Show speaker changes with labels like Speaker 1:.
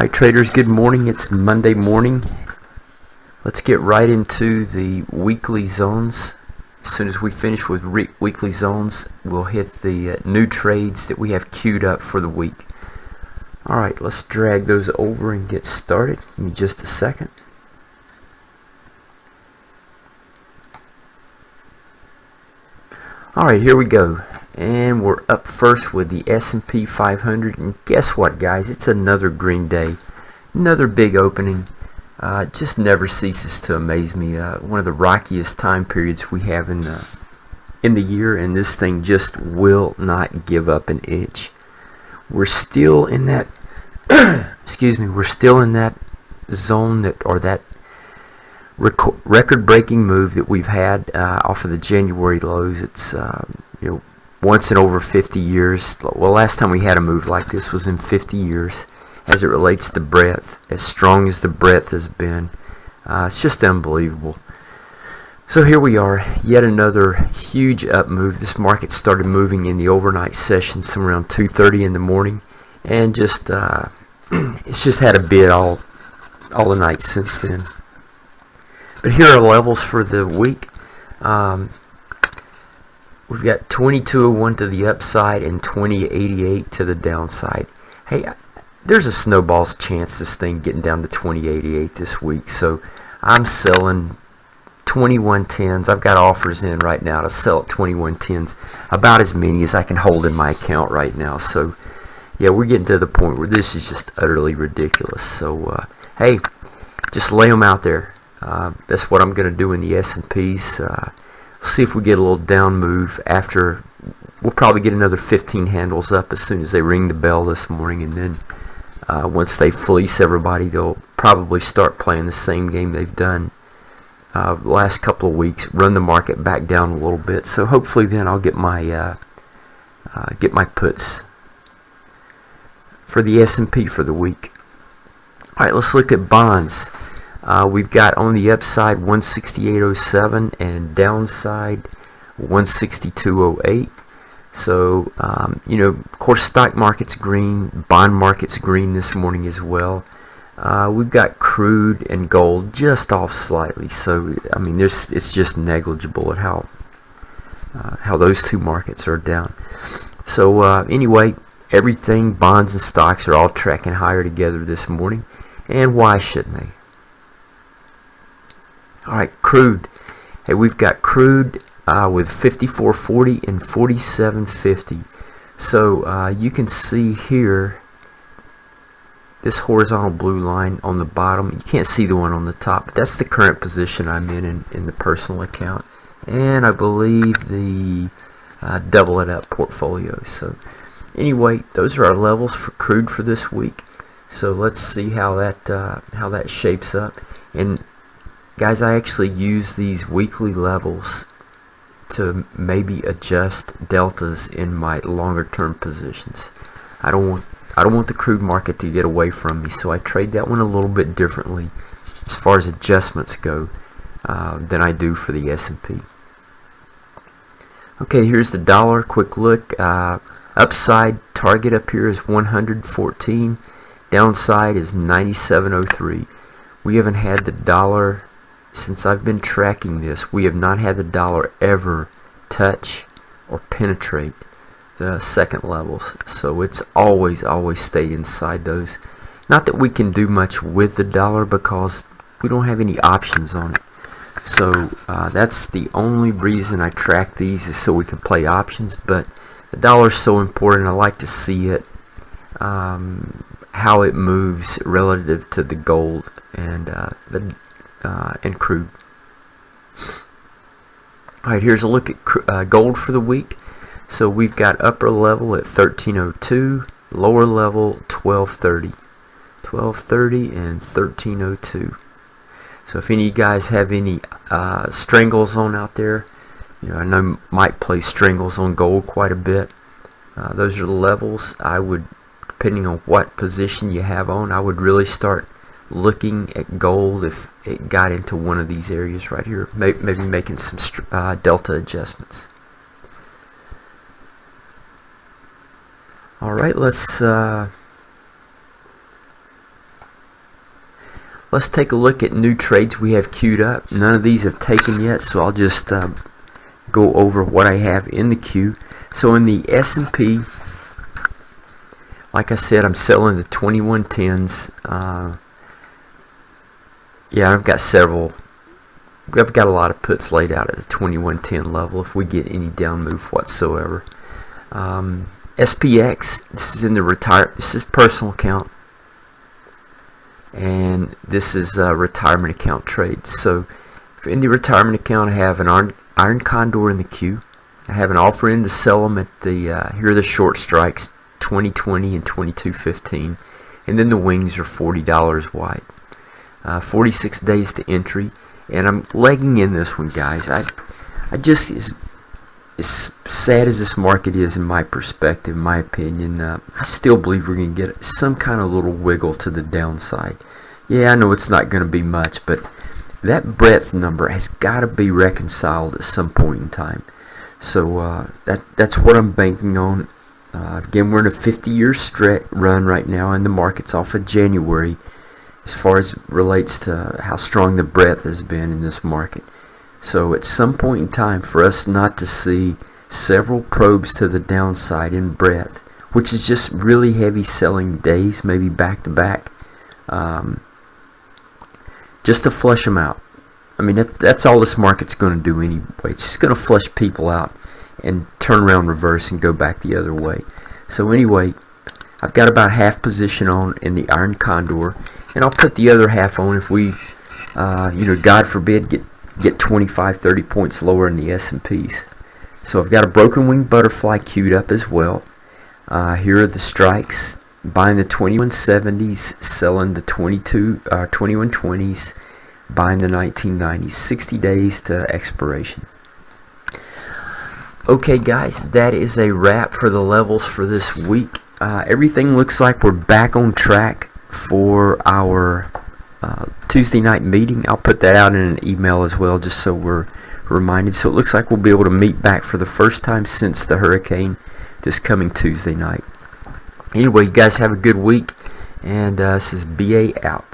Speaker 1: Alright traders, good morning. It's Monday morning. Let's get right into the weekly zones. As soon as we finish with weekly zones, we'll hit the new trades that we have queued up for the week. Alright, let's drag those over and get started. Give me just a second. Alright, here we go. And we're up first with the S&P 500. And guess what, guys? It's another green day. Another big opening. It just never ceases to amaze me. One of the rockiest time periods we have in the year, and this thing just will not give up an inch. We're still in that excuse me, we're still in that zone that record-breaking move that we've had off of the January lows. It's once in over 50 years. Well, last time we had a move like this was in 50 years. As it relates to breadth, as strong as the breadth has been, it's just unbelievable. So here we are, yet another huge up move. This market started moving in the overnight session somewhere around 2:30 in the morning, and just it's just had a bid all the night since then. But here are levels for the week. We've got 2201 to the upside and 2088 to the downside. Hey, there's a snowball's chance this thing getting down to 2088 this week, so I'm selling 2110s. I've got offers in right now to sell at 2110s, about as many as I can hold in my account right now. So yeah, we're getting to the point where this is just utterly ridiculous. So hey, just lay them out there. That's what I'm going to do in the S&Ps. See if we get a little down move after. We'll probably get another 15 handles up as soon as they ring the bell this morning, and then once they fleece everybody, they'll probably start playing the same game they've done the last couple of weeks, run the market back down a little bit. So hopefully then I'll get my puts for the S&P for the week. Alright, let's look at bonds. We've got on the upside 168.07 and downside 162.08. So, of course, stock market's green, bond market's green this morning as well. We've got crude and gold just off slightly. So, I mean, it's just negligible at how those two markets are down. So, anyway, everything, bonds and stocks are all tracking higher together this morning. And why shouldn't they? Alright, crude. Hey, we've got crude with 54.40 and 47.50. So you can see here this horizontal blue line on the bottom. You can't see the one on the top, but that's the current position I'm in the personal account. And I believe the double it up portfolio. So anyway, those are our levels for crude for this week. So let's see how that shapes up. And guys, I actually use these weekly levels to maybe adjust deltas in my longer term positions. I don't want the crude market to get away from me, so I trade that one a little bit differently as far as adjustments go than I do for the S&P. Okay, here's the dollar. Quick look. Upside target up here is 114. Downside is 97.03. We haven't had the dollar since I've been tracking this. We have not had the dollar ever touch or penetrate the second levels. So it's always stayed inside those. Not that we can do much with the dollar because we don't have any options on it. So that's the only reason I track these, is so we can play options. But the dollar's so important. I like to see it, how it moves relative to the gold and crude. Alright, here's a look at gold for the week. So we've got upper level at 1302, lower level 1230. 1230 and 1302. So if any of you guys have any strangles on out there, I know might play strangles on gold quite a bit. Those are the levels. I would, depending on what position you have on, I would really start looking at gold if it got into one of these areas right here, maybe making some delta adjustments. Alright, let's let's take a look at new trades we have queued up. None of these have taken yet, so I'll just go over what I have in the queue. So in the S&P, like I said, I'm selling the 2110s. Yeah, I've got several. I've got a lot of puts laid out at the 2110 level if we get any down move whatsoever. SPX, this is in the this is personal account, and this is retirement account trades. So in the retirement account, I have an iron condor in the queue. I have an offer in to sell them at the here are the short strikes, 2020 and 2215, and then the wings are $40 wide. 46 days to entry, and I'm legging in this one, guys. I just, as sad as this market is, in my perspective, my opinion, I still believe we're going to get some kind of little wiggle to the downside. Yeah, I know it's not going to be much, but that breadth number has got to be reconciled at some point in time. So that's what I'm banking on. Again, we're in a 50-year run right now, and the market's off of January as far as relates to how strong the breadth has been in this market. So at some point in time, for us not to see several probes to the downside in breadth, which is just really heavy selling days, maybe back to back, just to flush them out. I mean, that's all this market's going to do anyway. It's just going to flush people out and turn around, reverse, and go back the other way. So anyway, I've got about half position on in the iron condor, and I'll put the other half on if we, God forbid, get 25, 30 points lower in the S&Ps. So I've got a broken wing butterfly queued up as well. Here are the strikes. Buying the 2170s, selling the 2120s, buying the 1990s. 60 days to expiration. Okay, guys, that is a wrap for the levels for this week. Everything looks like we're back on track for our Tuesday night meeting. I'll put that out in an email as well, just so we're reminded. So it looks like we'll be able to meet back for the first time since the hurricane this coming Tuesday night. Anyway, you guys have a good week, and this is BA out.